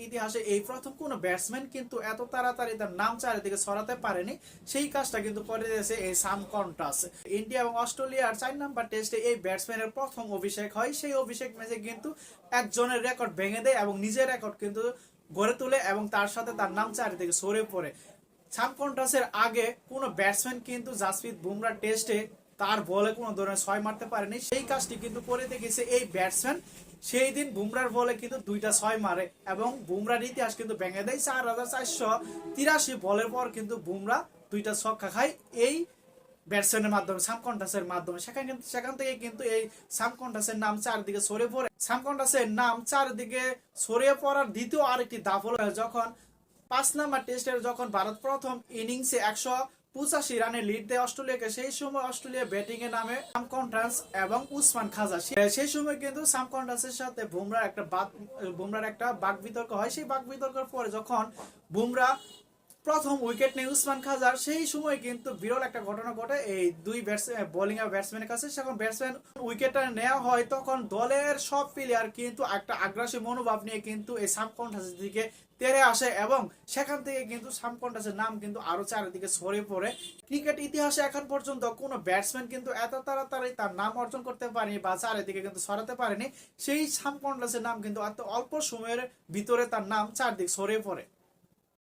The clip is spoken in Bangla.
ইতিহাসে এই প্রথম কোন ব্যাটসম্যান কিন্তু এত তাড়াতাড়ি তার নাম চারিদিকে ছড়াতে পারেনি। সেই কাজটা কিন্তু করে দিয়েছে এই সাম কন্টাস। ইন্ডিয়া এবং অস্ট্রেলিয়ার 4 নাম্বার টেস্টে এই ব্যাটসম্যানের প্রথম অভিষেক হয়। সেই অভিষেক ম্যাচে কিন্তু একজনের রেকর্ড ভেঙে দেয় এবং নিজের রেকর্ড কিন্তু গড়ে তোলে এবং তার সাথে তার নাম চারিদিকে ছড়িয়ে পড়ে। সাম কন্টাসের আগে কোনো ব্যাটসম্যান কিন্তু জাসপ্রীত বুমরা টেস্টে তার বলে কোনো ধরনের 6 মারতে পারেনি। সেই কাজটি কিন্তু করে দেখেছে এই ব্যাটসম্যান। সেই দিন বুমরার বলে কিন্তু 2টা 6 মারে এবং বুমরার ইতিহাস কিন্তু ভেঙে দেয়। 4483 বলের পর কিন্তু বুমরা 2টা ছক্কা খায় এই ব্যাটসম্যানের মাধ্যমে, সাম কন্টাসের মাধ্যমে। সেখান থেকে কিন্তু এই সাম কন্টাসের নাম চারদিকে ছড়িয়ে পড়ে। সাম কন্টাসের নাম চারদিকে ছড়িয়ে পড়ার দ্বিতীয় আরেকটি ধাপ হলো যখন 5 নাম্বার টেস্টের যখন ভারত প্রথম ইনিংসে 185 রানে লিড দেয় অস্ট্রেলিয়াকে। সেই সময় অস্ট্রেলিয়া ব্যাটিং এ নামে সাম কন্টাস এবং উসমান খাজা। সেই সময় কিন্তু সাম কন্টাসের সাথে বুমরার একটা বাক বিতর্ক হয়। সেই বাক বিতর্কের পরে যখন বুমরা প্রথম উইকেট নেই উসমান খাজার, সেই সময় কিন্তু বিরল একটা ঘটনা ঘটে এই দুই বোলিং আর ব্যাটসম্যানের কাছে। যখন ব্যাটসম্যান উইকেটটা নেওয়া হয় তখন দলের সব প্লেয়ার কিন্তু একটা আগ্রাসী মনোভাব নিয়ে কিন্তু এই সাম কন্টাসের দিকে তেড়ে আসে এবং সেখান থেকে কিন্তু সাম কন্টাসের নাম কিন্তু আরো চারিদিকে ছড়িয়ে পড়ে। ক্রিকেট ইতিহাসে এখন পর্যন্ত কোনো ব্যাটসম্যান কিন্তু এত তাড়াতাড়ি তার নাম অর্জন করতে পারেনি বা চারিদিকে কিন্তু ছড়াতে পারেনি। সেই সাম কন্টাসের নাম কিন্তু এত অল্প সময়ের ভিতরে তার নাম চারদিকে ছড়িয়ে পড়ে।